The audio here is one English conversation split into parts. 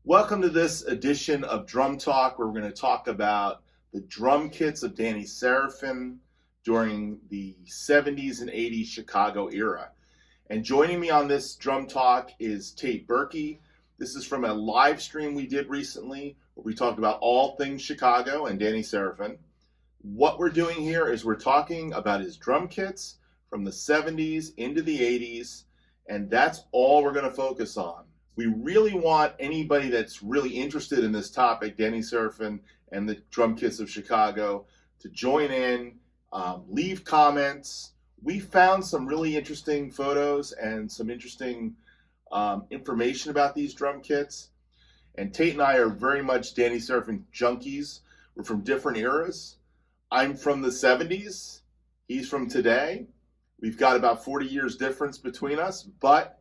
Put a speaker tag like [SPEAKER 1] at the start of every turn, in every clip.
[SPEAKER 1] Welcome to this edition of Drum Talk, where we're going to talk about the drum kits of Danny Seraphine during the 70s and 80s Chicago era. And joining me on this Drum Talk is Tate Berkey. This is from a live stream we did recently where we talked about all things Chicago and Danny Seraphine. What we're doing here is we're talking about his drum kits from the 70s into the 80s, and that's all we're going to focus on. We really want anybody that's really interested in this topic, Danny Seraphine and the drum kits of Chicago, to join in, leave comments. We found some really interesting photos and some interesting information about these drum kits. And Tate and I are very much Danny Seraphine junkies. We're from different eras. I'm from the 70s. He's from today. We've got about 40 years difference between us, but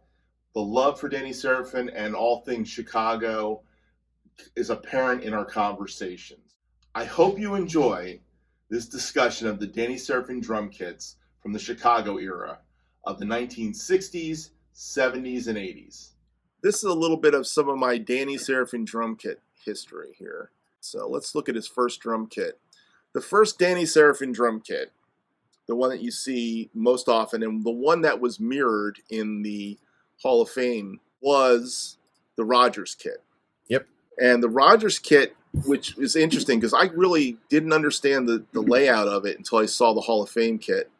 [SPEAKER 1] the love for Danny Seraphine and all things Chicago is apparent in our conversations. I hope you enjoy this discussion of the Danny Seraphine drum kits from the Chicago era of the 1960s, 70s, and 80s. This is a little bit of some of my Danny Seraphine drum kit history here. So let's look at his first drum kit. The first Danny Seraphine drum kit, the one that you see most often, and the one that was mirrored in the Hall of Fame, was the Rogers kit.
[SPEAKER 2] Yep.
[SPEAKER 1] And the Rogers kit, which is interesting because I really didn't understand the layout of it until I saw the Hall of Fame kit.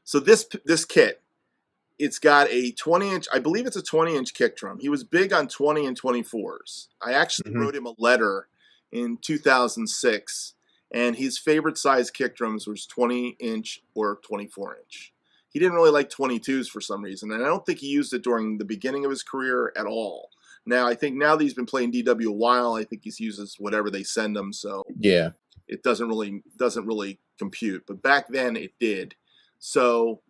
[SPEAKER 1] So this kit, it's got a 20-inch, I believe it's a 20-inch kick drum. He was big on 20 and 24s. I actually wrote him a letter in 2006, and his favorite size kick drums was 20-inch or 24-inch. He didn't really like 22s for some reason, and I don't think he used it during the beginning of his career at all. Now, I think now that he's been playing DW a while, I think he uses whatever they send him, so
[SPEAKER 2] yeah,
[SPEAKER 1] it doesn't really compute. But back then, it did. So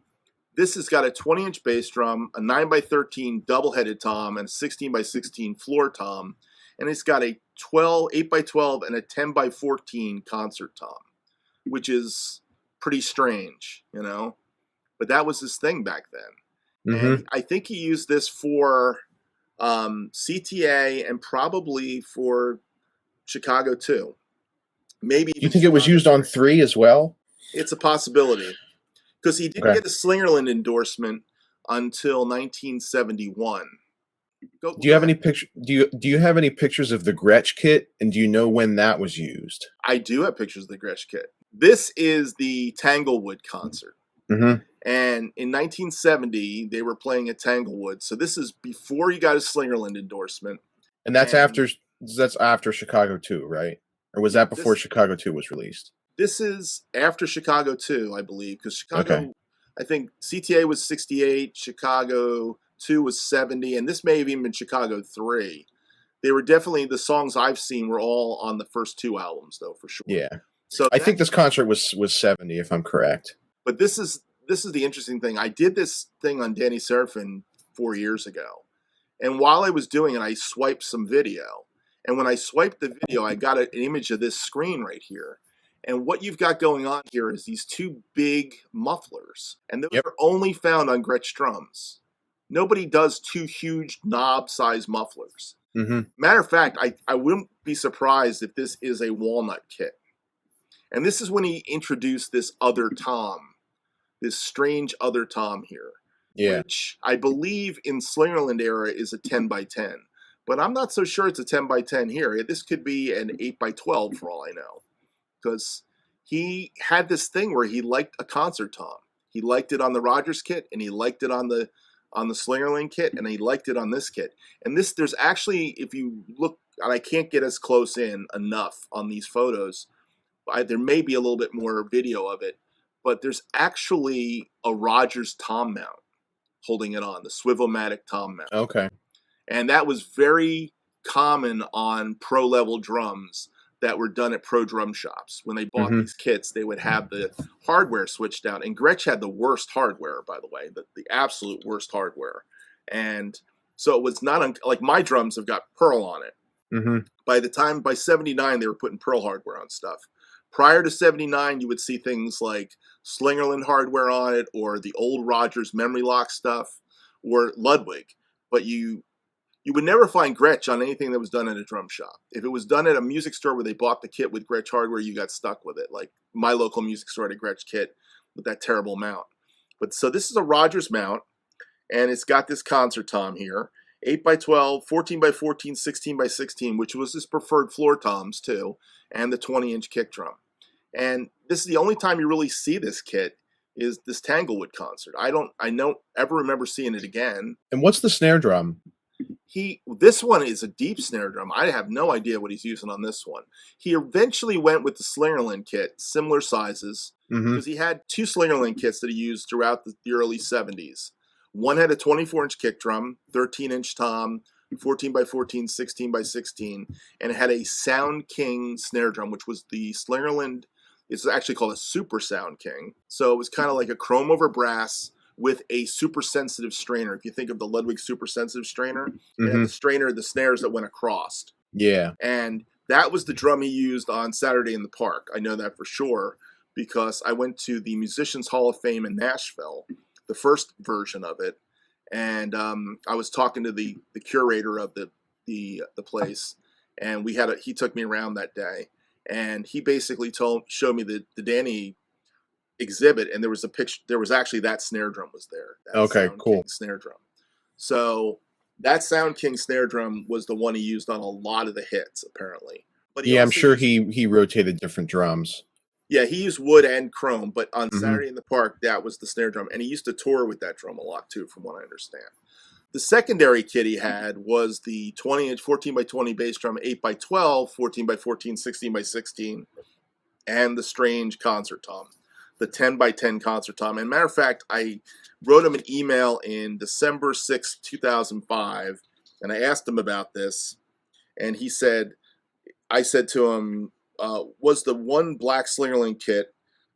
[SPEAKER 1] this has got a 20-inch bass drum, a 9x13 double-headed tom, and a 16x16 floor tom, and it's got a 8x12 and a 10x14 concert tom, which is pretty strange, you know? But that was his thing back then. And I think he used this for CTA and probably for Chicago too. Maybe.
[SPEAKER 2] You think it was used on 3 as well?
[SPEAKER 1] It's a possibility. Because he didn't get the Slingerland endorsement until 1971.
[SPEAKER 2] Do you have any picture? Do you have any pictures of the Gretsch kit, and do you know when that was used?
[SPEAKER 1] I do have pictures of the Gretsch kit. This is the Tanglewood concert. And in 1970, they were playing at Tanglewood. So this is before he got his Slingerland endorsement.
[SPEAKER 2] And that's after Chicago 2, right? Or was that before Chicago 2 was released?
[SPEAKER 1] This is after Chicago 2, I believe, because Chicago, I think CTA was 68, Chicago 2 was 70, and this may have even been Chicago 3. They were definitely, the songs I've seen were all on the first 2 albums, though, for sure.
[SPEAKER 2] Yeah. So I think this concert was 70, if I'm correct.
[SPEAKER 1] But this is the interesting thing. I did this thing on Danny Seraphine 4 years ago. And while I was doing it, I swiped some video. And when I swiped the video, I got an image of this screen right here. And what you've got going on here is these 2 big mufflers. And those are only found on Gretsch drums. Nobody does 2 huge knob-sized mufflers. Matter of fact, I wouldn't be surprised if this is a walnut kit. And this is when he introduced this other tom. This strange other tom here, which I believe in Slingerland era is a 10x10, but I'm not so sure it's a 10x10 here. This could be an 8x12 for all I know, because he had this thing where he liked a concert tom. He liked it on the Rogers kit, and he liked it on the Slingerland kit, and he liked it on this kit. And there's actually, if you look, and I can't get as close in enough on these photos, there may be a little bit more video of it. But there's actually a Rogers tom mount holding it on, the Swivel-matic tom mount.
[SPEAKER 2] Okay.
[SPEAKER 1] And that was very common on pro-level drums that were done at pro drum shops. When they bought these kits, they would have the hardware switched out. And Gretsch had the worst hardware, by the way, the absolute worst hardware. And so it was not, like my drums have got Pearl on it. By 79, they were putting Pearl hardware on stuff. Prior to 79, you would see things like Slingerland hardware on it, or the old Rogers memory lock stuff, or Ludwig. But You would never find Gretsch on anything that was done at a drum shop. If it was done at a music store where they bought the kit with Gretsch hardware, you got stuck with it. Like my local music store had a Gretsch kit with that terrible mount. But so this is a Rogers mount, and it's got this concert tom here, 8x12, 14x14, 16x16, which was his preferred floor toms too, and the 20-inch kick drum. And this is the only time you really see this kit is this Tanglewood concert. I don't ever remember seeing it again.
[SPEAKER 2] And what's the snare drum?
[SPEAKER 1] This one is a deep snare drum. I have no idea what he's using on this one. He eventually went with the Slingerland kit, similar sizes, because he had 2 Slingerland kits that he used throughout the early 70s. One had a 24-inch kick drum, 13-inch tom, 14x14, 16x16, and it had a Sound King snare drum, which was the Slingerland. It's actually called a Super Sound King. So it was kind of like a chrome over brass with a super sensitive strainer. If you think of the Ludwig super sensitive strainer, it had the strainer, the snares that went across.
[SPEAKER 2] Yeah.
[SPEAKER 1] And that was the drum he used on Saturday in the Park. I know that for sure because I went to the Musicians Hall of Fame in Nashville, the first version of it. And I was talking to the curator of the place, and he took me around that day, and he basically showed me the Danny exhibit, and there was a picture. There was actually that snare drum was there.
[SPEAKER 2] Okay, cool.
[SPEAKER 1] King snare drum. So that Sound King snare drum was the one he used on a lot of the hits, apparently. But
[SPEAKER 2] I'm sure he rotated different drums.
[SPEAKER 1] Yeah, he used wood and chrome, but on Saturday in the Park, that was the snare drum, and he used to tour with that drum a lot too, from what I understand. The secondary kit he had was the 20-inch 14x20 bass drum, 8x12, 14x14, 16x16, and the strange concert tom, the 10x10 concert tom. And matter of fact, I wrote him an email in December 6, 2005, and I asked him about this, and I said to him, was the one black Slingerland kit,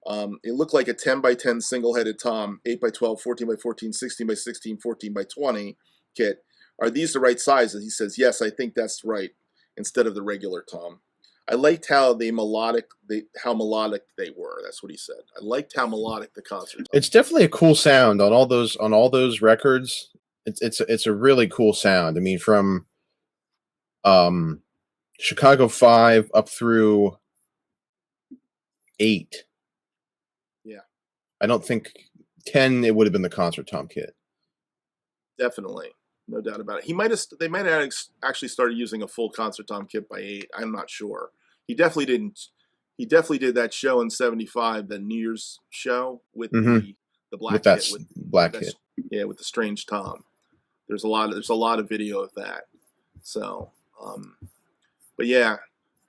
[SPEAKER 1] it looked like a 10x10 single-headed tom, 8x12, 14x14, 16x16, 14x20 kit. Are these the right sizes? He says, yes, I think that's right, instead of the regular tom. I liked how melodic they were. That's what he said. I liked how melodic the concert.
[SPEAKER 2] It's definitely a cool sound on all those records. It's a really cool sound. I mean, from Chicago 5 up through 8.
[SPEAKER 1] Yeah.
[SPEAKER 2] I don't think 10 it would have been the concert tom kit.
[SPEAKER 1] Definitely. No doubt about it. They might have actually started using a full concert tom kit by 8. I'm not sure. He definitely didn't. He definitely did that show in '75, the New Year's show with the black
[SPEAKER 2] with that
[SPEAKER 1] kit,
[SPEAKER 2] black kit.
[SPEAKER 1] Yeah, with the strange tom. There's a lot of video of that. So, but yeah,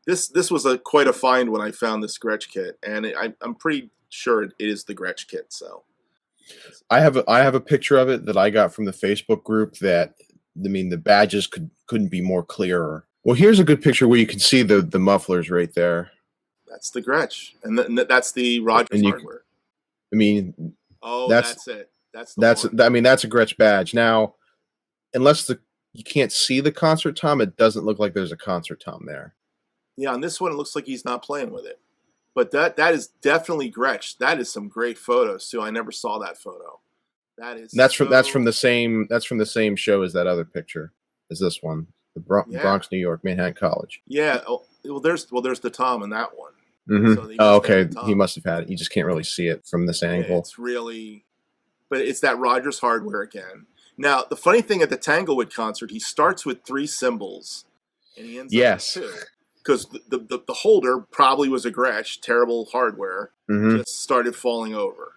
[SPEAKER 1] this was quite a find when I found this Gretsch kit, and I'm pretty sure it is the Gretsch kit. So.
[SPEAKER 2] I have a picture of it that I got from the Facebook group that, I mean, the badges couldn't be more clearer. Well, here's a good picture where you can see the mufflers right there.
[SPEAKER 1] That's the Gretsch, and that's the Rogers hardware.
[SPEAKER 2] I mean,
[SPEAKER 1] that's it. That's
[SPEAKER 2] I mean, that's a Gretsch badge. Now, unless you can't see the concert tom, it doesn't look like there's a concert tom there.
[SPEAKER 1] Yeah, on this one, it looks like he's not playing with it. But that is definitely Gretsch. That is some great photos too. I never saw that photo. That's
[SPEAKER 2] from the same show as that other picture. As this one, the Bronx, New York, Manhattan College.
[SPEAKER 1] Yeah. Well, there's the tom in that one.
[SPEAKER 2] So okay. He must have had it. You just can't really see it from this angle.
[SPEAKER 1] It's really, but it's that Rogers hardware again. Now, the funny thing at the Tanglewood concert, he starts with 3 cymbals, and he ends up with 2. Because the holder probably was a Gretsch, terrible hardware, just started falling over.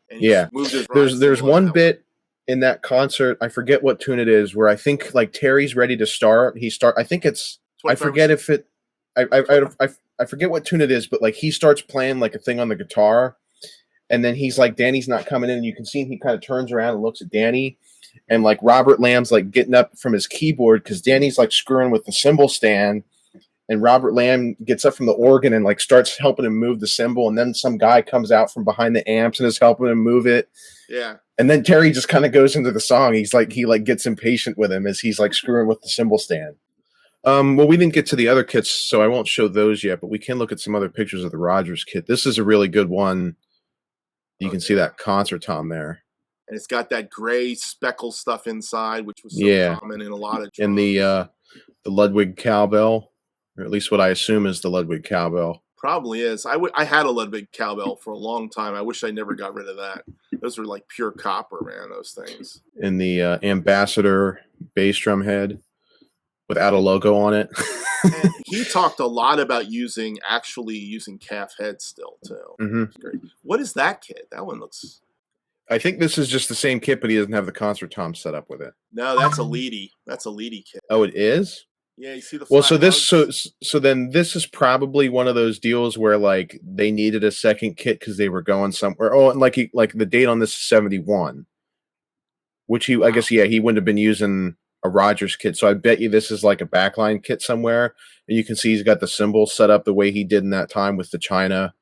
[SPEAKER 1] And he moved his
[SPEAKER 2] there's one bit in that concert, I forget what tune it is, where I think like Terry's ready to start. I think it's, I forget if it, I forget what tune it is, but like he starts playing like a thing on the guitar, and then he's like, Danny's not coming in, and you can see he kind of turns around and looks at Danny, and like Robert Lamb's like getting up from his keyboard because Danny's like screwing with the cymbal stand. And Robert Lamb gets up from the organ and like starts helping him move the cymbal, and then some guy comes out from behind the amps and is helping him move it.
[SPEAKER 1] Yeah.
[SPEAKER 2] And then Terry just kind of goes into the song. He gets impatient with him as he's like screwing with the cymbal stand. Well, we didn't get to the other kits, so I won't show those yet, but we can look at some other pictures of the Rogers kit. This is a really good one. You can see that concert tom there.
[SPEAKER 1] and it's got that gray speckle stuff inside, which was so common in a lot of drums.
[SPEAKER 2] And the Ludwig cowbell, or at least what I assume is the Ludwig cowbell.
[SPEAKER 1] Probably is. I had a Ludwig cowbell for a long time. I wish I never got rid of that. Those were like pure copper, man, those things.
[SPEAKER 2] And the Ambassador bass drum head without a logo on it.
[SPEAKER 1] And he talked a lot about using calf heads still, too.
[SPEAKER 2] Mm-hmm.
[SPEAKER 1] Great. What is that kit? That one looks...
[SPEAKER 2] I think this is just the same kit, but he doesn't have the concert tom set up with it.
[SPEAKER 1] No, that's a Leedy. That's a Leedy kit.
[SPEAKER 2] Oh, it is?
[SPEAKER 1] Yeah, you see the
[SPEAKER 2] well, so this so then this is probably one of those deals where like they needed a second kit because they were going somewhere. Oh, and like the date on this is 71, which I guess he wouldn't have been using a Rogers kit. So I bet you this is like a backline kit somewhere, and you can see he's got the cymbals set up the way he did in that time with the China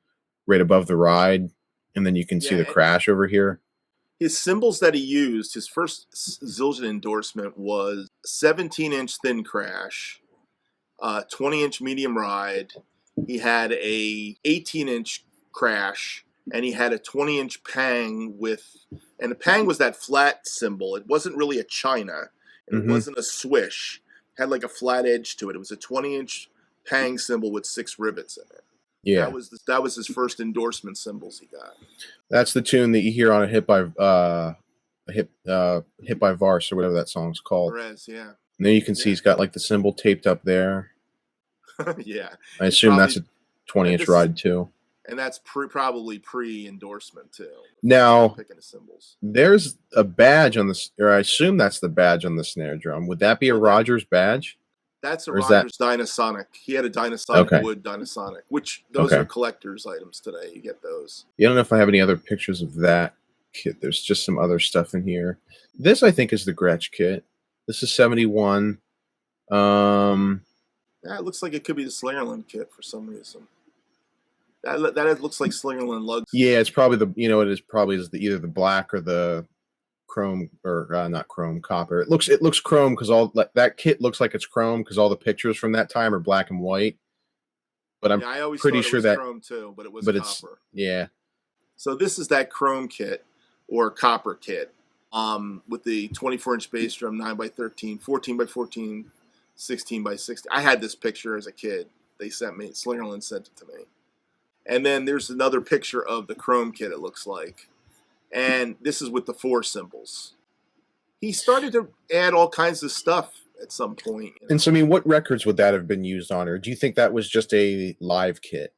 [SPEAKER 2] right above the ride, and then you can see the crash over here.
[SPEAKER 1] His cymbals that he used, his first Zildjian endorsement was 17-inch thin crash, 20-inch medium ride. He had a 18-inch crash, and he had a 20-inch pang and the pang was that flat cymbal. It wasn't really a China, and it wasn't a swish. It had like a flat edge to it. It was a 20-inch pang cymbal with 6 rivets in it.
[SPEAKER 2] Yeah,
[SPEAKER 1] that was his first endorsement cymbals he got.
[SPEAKER 2] That's the tune that you hear on a Hit by Vars or whatever that song's called.
[SPEAKER 1] Perez, yeah.
[SPEAKER 2] And then you can see he's got like the cymbal taped up there.
[SPEAKER 1] Yeah.
[SPEAKER 2] I assume that's a 20-inch ride too.
[SPEAKER 1] And that's probably pre-endorsement too.
[SPEAKER 2] Now,
[SPEAKER 1] picking the cymbals. There's
[SPEAKER 2] a badge on this, or I assume that's the badge on the snare drum. Would that be a Rogers badge?
[SPEAKER 1] That's a Rogers Dynasonic. He had a Dynasonic wood Dynasonic, which those are collector's items today. You get those.
[SPEAKER 2] I don't know if I have any other pictures of that kit. There's just some other stuff in here. This, I think, is the Gretsch kit. This is 71.
[SPEAKER 1] Yeah, it looks like it could be the Slingerland kit for some reason. That looks like Slingerland lugs.
[SPEAKER 2] Yeah, it's probably either the black or the chrome, or not chrome, copper. It looks chrome because all that kit looks like it's chrome because all the pictures from that time are black and white. But
[SPEAKER 1] I always pretty sure that chrome too, but it was copper. So this is that chrome kit or copper kit with the 24-inch bass drum, 9x13, 14x14, 16x16. I had this picture as a kid. They sent me. Slingerland sent it to me. And then there's another picture of the chrome kit, it looks like. And this is with the 4 cymbals. He started to add all kinds of stuff at some point.
[SPEAKER 2] And so, I mean, what records would that have been used on? Or do you think that was just a live kit?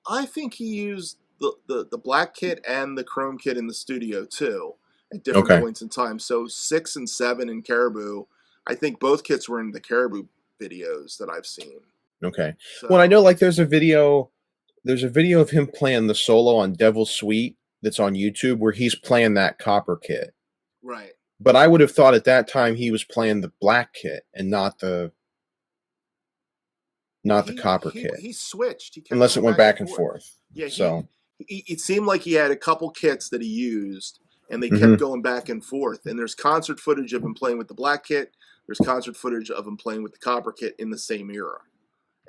[SPEAKER 1] I think he used the black kit and the chrome kit in the studio, too, at different points in time. So 6 and 7 in Caribou. I think both kits were in the Caribou videos that I've seen.
[SPEAKER 2] Okay. So, well, I know, like, there's a video of him playing the solo on Devil's Suite that's on YouTube where he's playing that copper kit.
[SPEAKER 1] Right.
[SPEAKER 2] But I would have thought at that time he was playing the black kit and not the copper kit.
[SPEAKER 1] He switched.
[SPEAKER 2] Unless it went back and forth.
[SPEAKER 1] Yeah. It seemed like he had a couple kits that he used, and they kept going back and forth. And there's concert footage of him playing with the black kit. There's concert footage of him playing with the copper kit in the same era.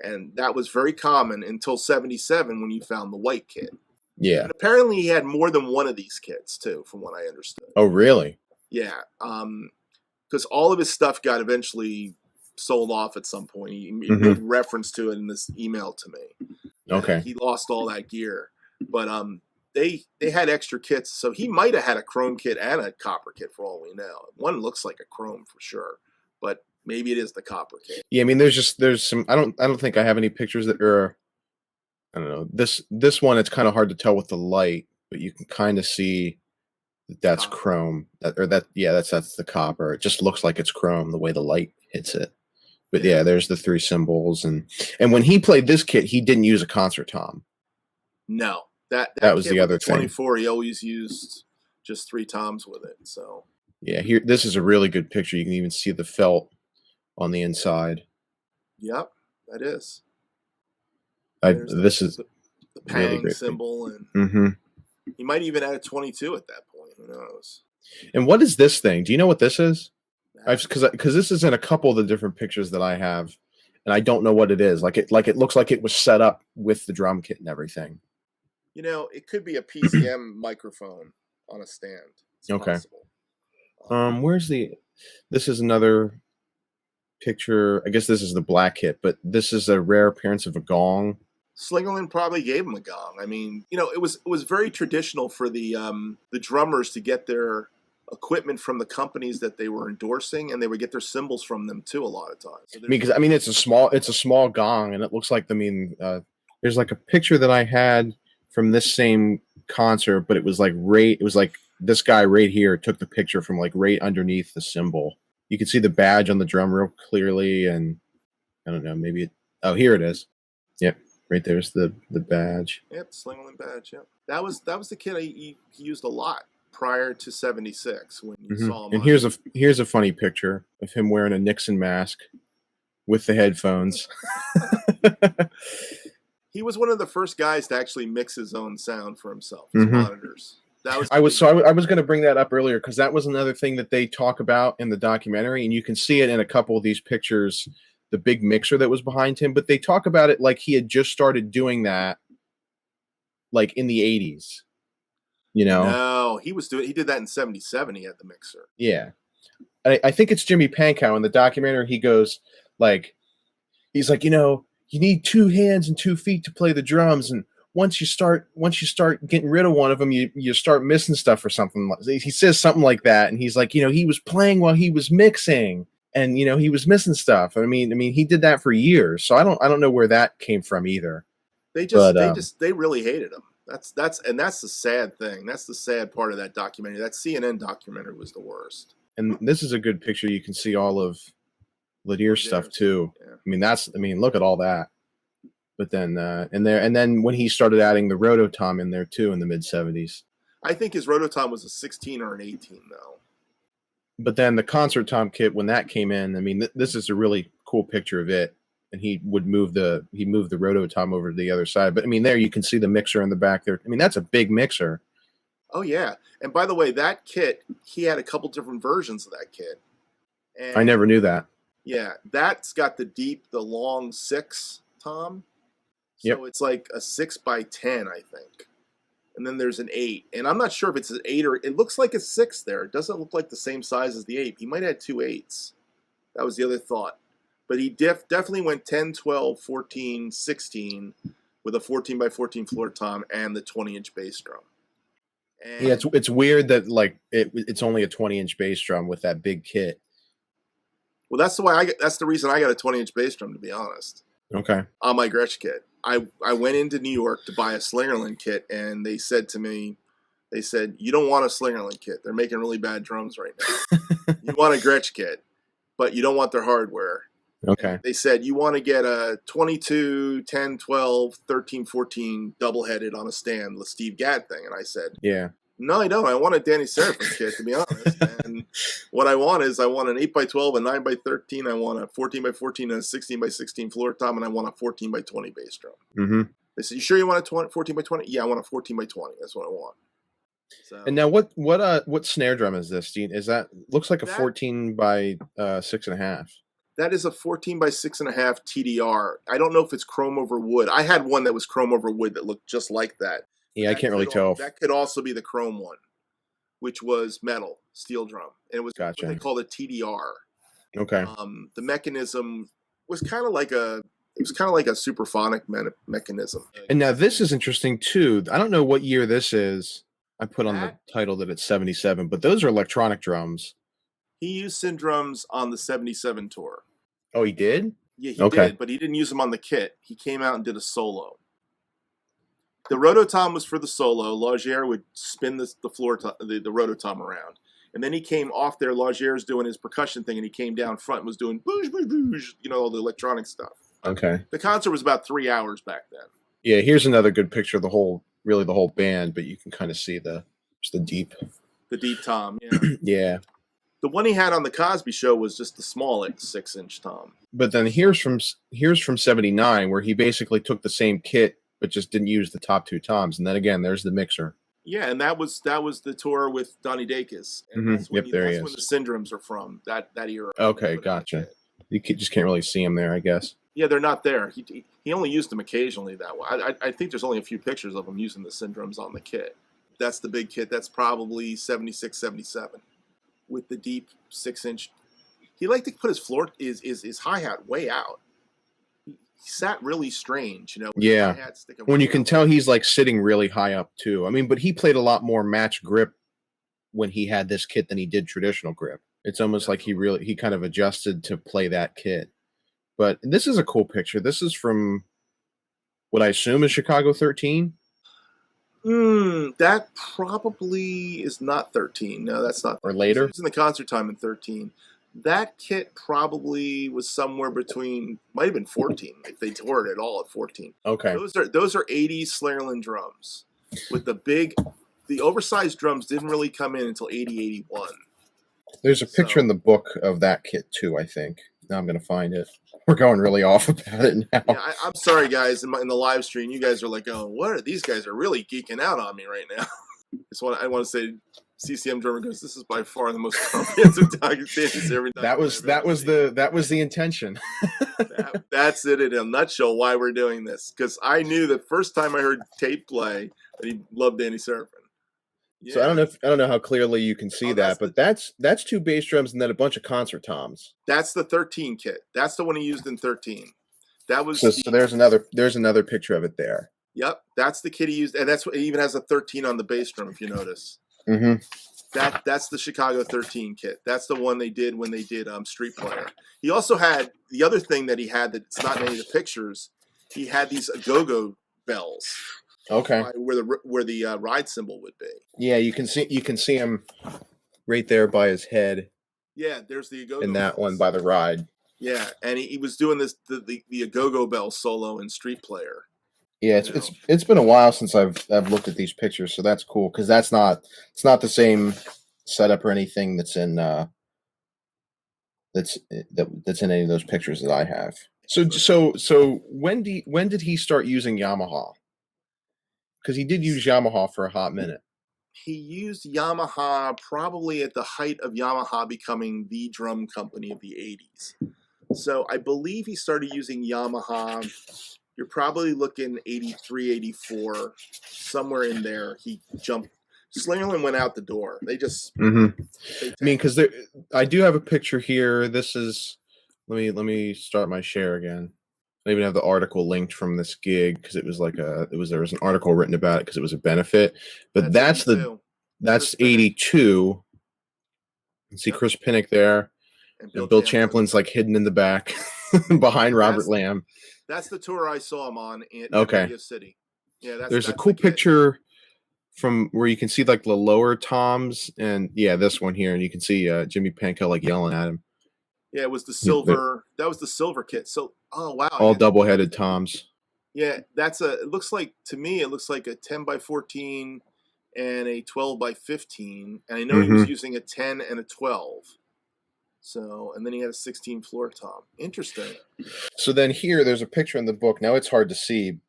[SPEAKER 1] And that was very common until 77 when you found the white kit.
[SPEAKER 2] Yeah.
[SPEAKER 1] And apparently he had more than one of these kits, too, from what I understood.
[SPEAKER 2] Oh, really?
[SPEAKER 1] Yeah. Because all of his stuff got eventually sold off at some point. He made reference to it in this email to me.
[SPEAKER 2] Okay.
[SPEAKER 1] He lost all that gear. But they had extra kits, so he might have had a chrome kit and a copper kit for all we know. One looks like a chrome for sure, but maybe it is the copper kit.
[SPEAKER 2] Yeah, I mean, there's some. I don't think I have any pictures that are. I don't know. This one, it's kind of hard to tell with the light, but you can kind of see that that's chrome. That's the copper. It just looks like it's chrome the way the light hits it. But yeah, there's the 3 cymbals, and when he played this kit, he didn't use a concert tom.
[SPEAKER 1] No, that
[SPEAKER 2] was the other thing.
[SPEAKER 1] 24, he always used just 3 toms with it. So
[SPEAKER 2] yeah, here this is a really good picture. You can even see the felt on the inside.
[SPEAKER 1] Yep, that is.
[SPEAKER 2] This is
[SPEAKER 1] the pang
[SPEAKER 2] really
[SPEAKER 1] symbol, and he might even add a 22 at that point. Who knows?
[SPEAKER 2] And what is this thing? Do you know what this is? Because this is in a couple of the different pictures that I have, and I don't know what it is. Like it looks like it was set up with the drum kit and everything.
[SPEAKER 1] You know, it could be a PCM microphone on a stand. It's
[SPEAKER 2] Okay.
[SPEAKER 1] possible.
[SPEAKER 2] Where's the? This is another picture. I guess this is the black kit, but this is a rare appearance of a gong.
[SPEAKER 1] Slingerland probably gave him a gong. I mean, it was very traditional for the drummers to get their equipment from the companies that they were endorsing, and they would get their cymbals from them too a lot of times. So
[SPEAKER 2] because it's a small gong, and it looks like there's like a picture that I had from this same concert, but it was like this guy right here took the picture from like right underneath the cymbal. You can see the badge on the drum real clearly, and I don't know, maybe here it is. Yep, right there's the badge.
[SPEAKER 1] Yep, Slingerland badge. Yep, that was the kit he used a lot prior to '76 when you saw him.
[SPEAKER 2] And here's a funny picture of him wearing a Nixon mask with the headphones.
[SPEAKER 1] He was one of the first guys to actually mix his own sound for himself, his monitors.
[SPEAKER 2] I was going to bring that up earlier because that was another thing that they talk about in the documentary, and you can see it in a couple of these pictures, the big mixer that was behind him. But they talk about it like he had just started doing that, like in the 80s.
[SPEAKER 1] No, he did that in '77. He had the mixer.
[SPEAKER 2] Yeah, I think it's Jimmy Pankow in the documentary. He goes he's like, you need 2 hands and 2 feet to play the drums, and once you start getting rid of one of them, you start missing stuff or something. He says something like that, and he's like, he was playing while he was mixing, and he was missing stuff. I mean, he did that for years, so I don't know where that came from either.
[SPEAKER 1] They really hated him. That's the sad thing. That's the sad part of that documentary. That CNN documentary was the worst.
[SPEAKER 2] And this is a good picture. You can see all of Ladier's stuff too. Yeah. Look at all that. But then and then when he started adding the rototom in there too in the mid '70s.
[SPEAKER 1] I think his rototom was a 16 or an 18 though.
[SPEAKER 2] But then the concert tom kit, when that came in, this is a really cool picture of it. And he moved the rototom over to the other side. But there you can see the mixer in the back there. That's a big mixer.
[SPEAKER 1] Oh yeah. And by the way, that kit, he had a couple different versions of that kit. And
[SPEAKER 2] I never knew that.
[SPEAKER 1] Yeah, that's got the long 6 tom. So It's like a 6x10, I think. And then there's an 8. And I'm not sure if it's an 8 or it looks like a 6 there. It doesn't look like the same size as the 8. He might have 2 8s. That was the other thought. But he definitely went 10, 12, 14, 16 with a 14x14 floor tom and the 20-inch bass drum. And
[SPEAKER 2] it's weird that it's only a 20-inch bass drum with that big kit.
[SPEAKER 1] Well, that's the reason I got a 20-inch bass drum, to be honest.
[SPEAKER 2] Okay.
[SPEAKER 1] On my Gretsch kit. I went into New York to buy a Slingerland kit, and they said to me, you don't want a Slingerland kit. They're making really bad drums right now. You want a Gretsch kit, but you don't want their hardware.
[SPEAKER 2] Okay.
[SPEAKER 1] And they said, you want to get a 22, 10, 12, 13, 14 double-headed on a stand, the Steve Gadd thing. And I said,
[SPEAKER 2] yeah.
[SPEAKER 1] No, I don't. I want a Danny Seraphine kit, to be honest. And what I want an 8x12, a 9x13. I want a 14x14 and a 16x16 floor tom, and I want a 14x20 bass drum.
[SPEAKER 2] Mm-hmm.
[SPEAKER 1] They said, you sure you want a 14x20? Yeah, I want a 14x20. That's what I want. So,
[SPEAKER 2] and now what snare drum is this? Is that looks like a 14 by 6.5?
[SPEAKER 1] That is a 14 by 6.5 TDR. I don't know if it's chrome over wood. I had one that was chrome over wood that looked just like that.
[SPEAKER 2] Yeah, I can't really tell.
[SPEAKER 1] That could also be the chrome one, which was metal, steel drum. And it was what they called a TDR.
[SPEAKER 2] Okay.
[SPEAKER 1] The mechanism was kind of like a superphonic mechanism.
[SPEAKER 2] And now this is interesting too. I don't know what year this is. I put on the title that it's 77, but those are electronic drums.
[SPEAKER 1] He used Syn drums on the 77 tour.
[SPEAKER 2] Oh, he did?
[SPEAKER 1] Yeah, he did, but he didn't use them on the kit. He came out and did a solo. The rototom was for the solo. Lagier would spin the rototom around. And then he came off there. Lagier's doing his percussion thing, and he came down front and was doing boosh, boosh, boosh, all the electronic stuff.
[SPEAKER 2] Okay.
[SPEAKER 1] The concert was about 3 hours back then.
[SPEAKER 2] Yeah, here's another good picture of the whole band, but you can kind of see the deep
[SPEAKER 1] tom, yeah.
[SPEAKER 2] Yeah.
[SPEAKER 1] The one he had on the Cosby Show was just the small 6-inch tom.
[SPEAKER 2] But then here's from 79, where he basically took the same kit but just didn't use the top 2 toms. And then again, there's the mixer.
[SPEAKER 1] Yeah, and that was the tour with Donnie Dacus. And that's when
[SPEAKER 2] there he is.
[SPEAKER 1] That's when the Syndromes are from, that era.
[SPEAKER 2] Okay, gotcha. You just can't really see them there, I guess.
[SPEAKER 1] Yeah, they're not there. He only used them occasionally that way. I think there's only a few pictures of him using the Syndromes on the kit. That's the big kit. That's probably 76, 77 with the deep 6-inch. He liked to put his hi-hat way out. He sat really strange, with the
[SPEAKER 2] Yeah.
[SPEAKER 1] hi-hat sticking
[SPEAKER 2] When
[SPEAKER 1] way
[SPEAKER 2] you can
[SPEAKER 1] out.
[SPEAKER 2] tell he's like sitting really high up too. I mean, but he played a lot more match grip when he had this kit than he did traditional grip. It's almost like he kind of adjusted to play that kit. But this is a cool picture. This is from what I assume is Chicago 13.
[SPEAKER 1] That probably is not 13. No, that's not.
[SPEAKER 2] Or later?
[SPEAKER 1] It was in the concert time in 13. That kit probably was somewhere between, might have been 14 if they toured at all at 14.
[SPEAKER 2] Okay.
[SPEAKER 1] Those are 80s Slingerland drums with the oversized drums didn't really come in until 80, 81.
[SPEAKER 2] There's a picture in the book of that kit too, I think. Now I'm going to find it. We're going really off about it now.
[SPEAKER 1] Yeah, I'm sorry, guys. In the live stream, you guys are like, "Oh, what are these guys are really geeking out on me right now?" I want to say, CCM drummer goes, "This is by far the most comprehensive documentation."
[SPEAKER 2] That was the intention.
[SPEAKER 1] That's it in a nutshell. Why we're doing this, because I knew the first time I heard Tate play that he loved Danny Seraphine. Yeah.
[SPEAKER 2] So I don't know how clearly you can see that, but that's 2 bass drums and then a bunch of concert toms.
[SPEAKER 1] That's the 13 kit. That's the one he used in 13. That was
[SPEAKER 2] so there's another picture of it there.
[SPEAKER 1] Yep, that's the kit he used, and that's what it even has a 13 on the bass drum if you notice.
[SPEAKER 2] Mm-hmm.
[SPEAKER 1] That's the Chicago 13 kit. That's the one they did when they did Street Player. He also had the other thing that he had that's not in any of the pictures. He had these go-go bells.
[SPEAKER 2] Okay.
[SPEAKER 1] Where the ride cymbal would be.
[SPEAKER 2] Yeah, you can see him right there by his head.
[SPEAKER 1] Yeah, there's the go-go.
[SPEAKER 2] And that one by the ride.
[SPEAKER 1] Yeah, and he was doing this the go-go bell solo in Street Player.
[SPEAKER 2] Yeah, it's been a while since I've looked at these pictures, so that's cool because it's not the same setup or anything that's in that's in any of those pictures that I have. So when did he start using Yamaha? Because he did use Yamaha for a hot minute.
[SPEAKER 1] He used Yamaha probably at the height of Yamaha becoming the drum company of the 80s. So I believe he started using Yamaha. You're probably looking 83, 84, somewhere in there. He jumped. Slingerland went out the door. They just.
[SPEAKER 2] Mm-hmm. I mean, because I do have a picture here. This is. Let me start my share again. I even have the article linked from this gig because there was an article written about it because it was a benefit. But that's 82. You can see Chris Pinnock there, and Bill Champlin's like hidden in the back behind Robert Lamb.
[SPEAKER 1] That's the tour I saw him on in Radio City. Yeah,
[SPEAKER 2] there's a cool picture from where you can see like the lower toms and this one here, and you can see Jimmy Pankow like yelling at him.
[SPEAKER 1] Yeah, it was the silver. That was the silver kit. So, oh wow,
[SPEAKER 2] all double-headed toms.
[SPEAKER 1] Yeah, it looks like to me it looks like a 10x14 and a 12x15, and I know he was using a 10 and a 12. So, and then he had a 16 floor tom. Interesting.
[SPEAKER 2] So then here, there's a picture in the book. Now it's hard to see,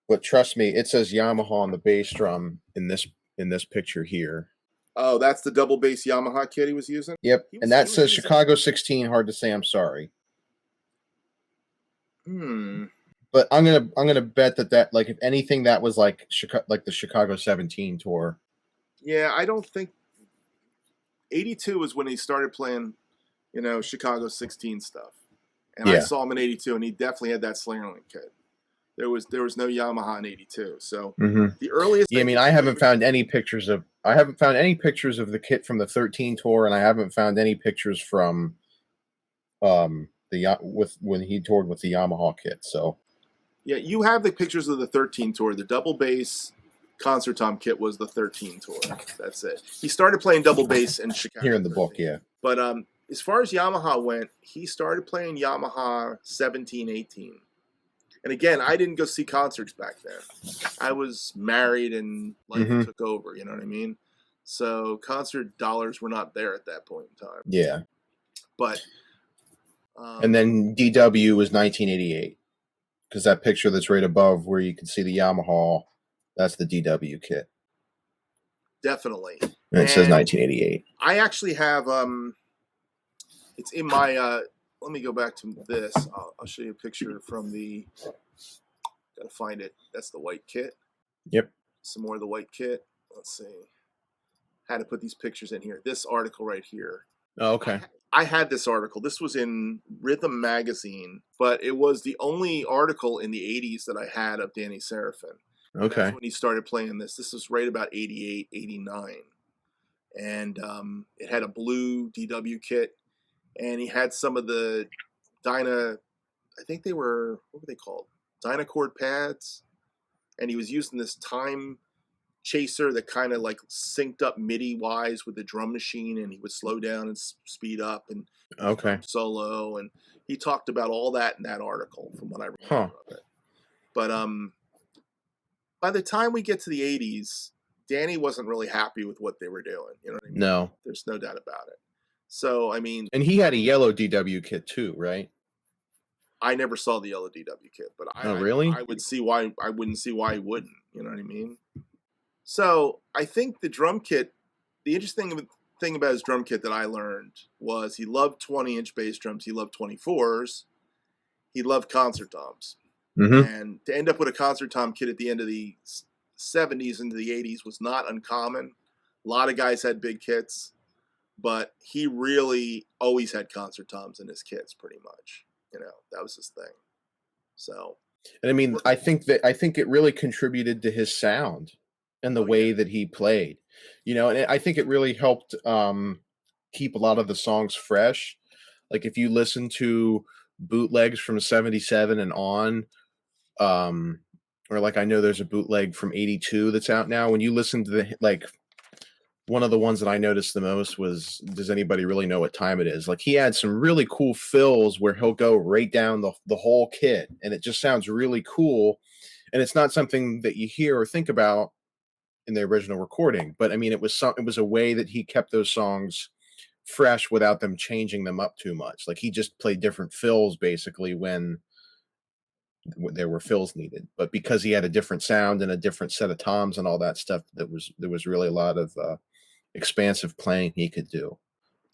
[SPEAKER 2] but trust me, it says Yamaha on the bass drum in this picture here.
[SPEAKER 1] Oh, that's the double bass Yamaha kit he was using?
[SPEAKER 2] Yep, and that says Chicago 16. Hard to say. I'm sorry. But I'm gonna bet that like if anything that was like the Chicago 17 tour.
[SPEAKER 1] Yeah, I don't think 82 was when he started playing, Chicago 16 stuff. And I saw him in 82, and he definitely had that Slingerland kit. There was no Yamaha in 82. So the earliest.
[SPEAKER 2] Yeah, I mean, I haven't found any pictures of the kit from the 13 tour, and I haven't found any pictures from when he toured with the Yamaha kit. So
[SPEAKER 1] yeah, you have the pictures of the 13 tour. The double bass concert tom kit was the 13 tour. That's it. He started playing double bass in Chicago.
[SPEAKER 2] Here in the book, yeah.
[SPEAKER 1] But as far as Yamaha went, he started playing Yamaha 17, 18. And again, I didn't go see concerts back then. I was married and life took over, you know what I mean? So concert dollars were not there at that point in time.
[SPEAKER 2] Yeah.
[SPEAKER 1] But
[SPEAKER 2] and then DW was 1988. Because that picture that's right above where you can see the Yamaha, that's the DW kit.
[SPEAKER 1] Definitely.
[SPEAKER 2] And it says 1988.
[SPEAKER 1] I actually have it's in my let me go back to this. I'll show you a picture from gotta find it. That's the white kit.
[SPEAKER 2] Yep.
[SPEAKER 1] Some more of the white kit. let's see. Had to put these pictures in here. This article right here.
[SPEAKER 2] Oh, okay.
[SPEAKER 1] I had this article. This was in Rhythm magazine, but it was the only article in the 80s that I had of Danny Seraphine.
[SPEAKER 2] Okay.
[SPEAKER 1] That's when he started playing this. This was right about 88, 89. And it had a blue DW kit. And he had some of the Dyna, I think they were, what were they called? Dynacord pads. And he was using this time chaser that kind of like synced up MIDI wise with the drum machine, and he would slow down and speed up and solo. And he talked about all that in that article from what I remember of it. But by the time we get to the 80s, Danny wasn't really happy with what they were doing. You know what I mean?
[SPEAKER 2] No.
[SPEAKER 1] There's no doubt about it. So, I mean...
[SPEAKER 2] And he had a yellow DW kit too, right?
[SPEAKER 1] I never saw the yellow DW kit, but
[SPEAKER 2] really?
[SPEAKER 1] I wouldn't see why he wouldn't. You know what I mean? So I think the drum kit, the interesting thing about his drum kit that I learned was he loved 20-inch bass drums. He loved 24s. He loved concert toms.
[SPEAKER 2] Mm-hmm.
[SPEAKER 1] And to end up with a concert tom kit at the end of the 70s into the 80s was not uncommon. A lot of guys had big kits, but he really always had concert toms in his kits pretty much. You know, that was his thing. So,
[SPEAKER 2] and I mean, I think it really contributed to his sound and the way that he played, you know, and I think it really helped keep a lot of the songs fresh. Like if you listen to bootlegs from 77 and on, or like I know there's a bootleg from 82 that's out now. When you listen to one of the ones that I noticed the most was, does anybody really know what time it is? Like he had some really cool fills where he'll go right down the whole kit, and it just sounds really cool. And it's not something that you hear or think about in the original recording, but I mean, it was a way that he kept those songs fresh without them changing them up too much. Like he just played different fills basically when there were fills needed, but because he had a different sound and a different set of toms and all that stuff, there was really a lot of expansive playing he could do.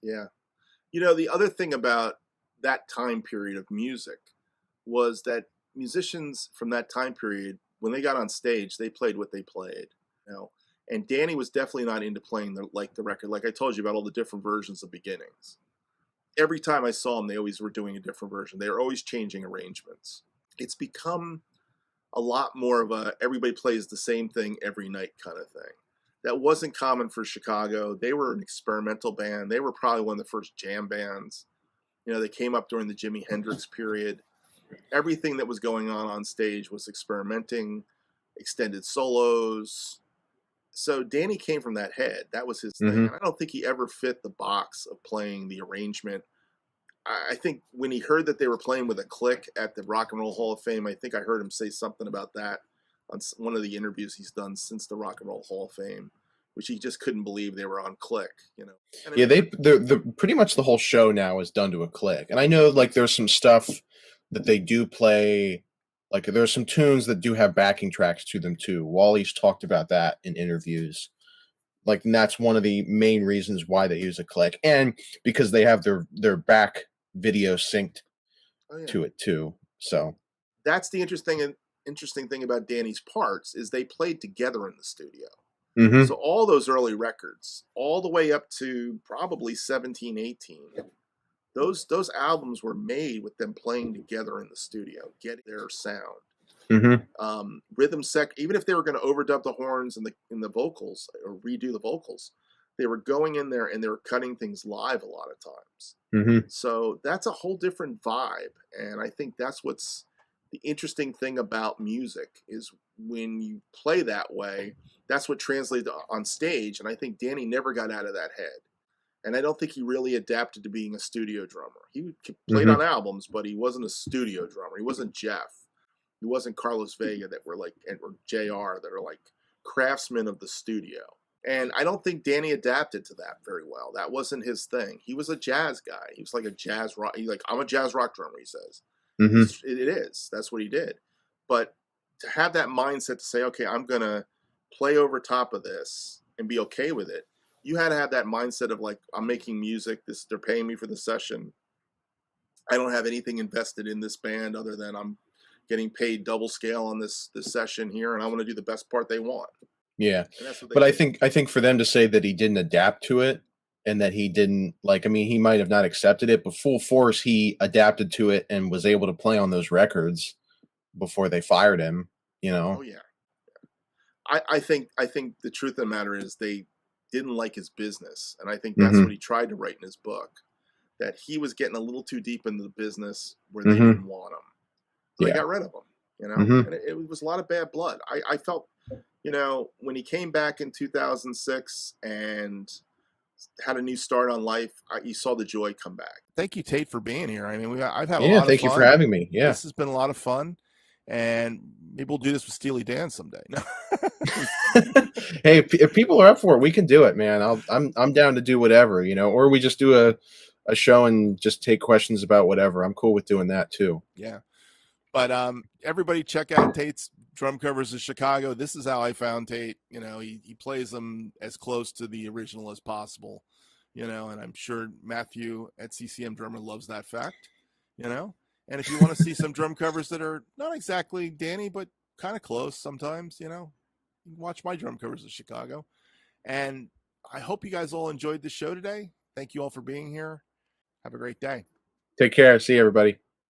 [SPEAKER 1] Yeah. You know, the other thing about that time period of music was that musicians from that time period, when they got on stage, they played what they played. You know, and Danny was definitely not into playing the record. Like I told you about all the different versions of Beginnings. Every time I saw them, they always were doing a different version. They were always changing arrangements. It's become a lot more of a everybody plays the same thing every night kind of thing. That wasn't common for Chicago. They were an experimental band. They were probably one of the first jam bands. You know, they came up during the Jimi Hendrix period. Everything that was going on stage was experimenting, extended solos. So Danny came from that head. That was his thing.
[SPEAKER 2] Mm-hmm.
[SPEAKER 1] And I don't think he ever fit the box of playing the arrangement. I think when he heard that they were playing with a click at the Rock and Roll Hall of Fame, I think I heard him say something about that on one of the interviews he's done since the Rock and Roll Hall of Fame, which he just couldn't believe they were on click, you know. And
[SPEAKER 2] yeah, they're pretty much the whole show now is done to a click. And I know like there's some stuff that they do play. Like there's some tunes that do have backing tracks to them too. Wally's talked about that in interviews. Like, and that's one of the main reasons why they use a click, and because they have their back video synced to it too. So
[SPEAKER 1] that's the interesting thing about Danny's parts is they played together in the studio.
[SPEAKER 2] Mm-hmm.
[SPEAKER 1] So all those early records, all the way up to probably 17, 18, those albums were made with them playing together in the studio, getting their sound.
[SPEAKER 2] Mm-hmm.
[SPEAKER 1] Rhythm even if they were going to overdub the horns and the vocals or redo the vocals, they were going in there and they were cutting things live a lot of times.
[SPEAKER 2] Mm-hmm.
[SPEAKER 1] So that's a whole different vibe, and I think that's what's the interesting thing about music is when you play that way, that's what translates on stage. And I think Danny never got out of that head. And I don't think he really adapted to being a studio drummer. He played on albums, but he wasn't a studio drummer. He wasn't Jeff. He wasn't Carlos Vega or JR that are like craftsmen of the studio. And I don't think Danny adapted to that very well. That wasn't his thing. He was a jazz guy. He was like a jazz rock. I'm a jazz rock drummer, he says.
[SPEAKER 2] Mm-hmm.
[SPEAKER 1] It is. That's what he did. But to have that mindset to say, okay, I'm going to play over top of this and be okay with it, you had to have that mindset of like, I'm making music. They're paying me for the session. I don't have anything invested in this band other than I'm getting paid double scale on this session here, and I want to do the best part they want.
[SPEAKER 2] Yeah.
[SPEAKER 1] And that's what they
[SPEAKER 2] But
[SPEAKER 1] did.
[SPEAKER 2] I think for them to say that he didn't adapt to it and that he didn't like, I mean, he might have not accepted it, but full force he adapted to it and was able to play on those records before they fired him, you
[SPEAKER 1] Oh
[SPEAKER 2] know.
[SPEAKER 1] yeah. I think the truth of the matter is they didn't like his business, and I think that's what
[SPEAKER 2] Mhm.
[SPEAKER 1] he tried to write in his book, that he was getting a little too deep into the business where they
[SPEAKER 2] Mhm.
[SPEAKER 1] didn't want him. So they
[SPEAKER 2] Yeah.
[SPEAKER 1] got rid of him, you know,
[SPEAKER 2] Mhm.
[SPEAKER 1] and it was a lot of bad blood. I felt, you know, when he came back in 2006 and had a new start on life, you saw the joy come back. Thank you, Tate, for being here. I mean, I've had a
[SPEAKER 2] Yeah,
[SPEAKER 1] lot of
[SPEAKER 2] thank you for
[SPEAKER 1] fun.
[SPEAKER 2] having me. Yeah.
[SPEAKER 1] This has been a lot of fun, and maybe we'll do this with Steely Dan someday. No.
[SPEAKER 2] Hey, if people are up for it, we can do it, man. I'm down to do whatever, you know, or we just do a show and just take questions about whatever. I'm cool with doing that too.
[SPEAKER 1] Yeah. But everybody check out Tate's drum covers of Chicago. This is how I found Tate. You know, he plays them as close to the original as possible, you know, and I'm sure Matthew at CCM Drummer loves that fact, you know. And if you want to see some drum covers that are not exactly Danny, but kind of close sometimes, you know, you can watch my drum covers of Chicago. And I hope you guys all enjoyed the show today. Thank you all for being here. Have a great day.
[SPEAKER 2] Take care. See you, everybody.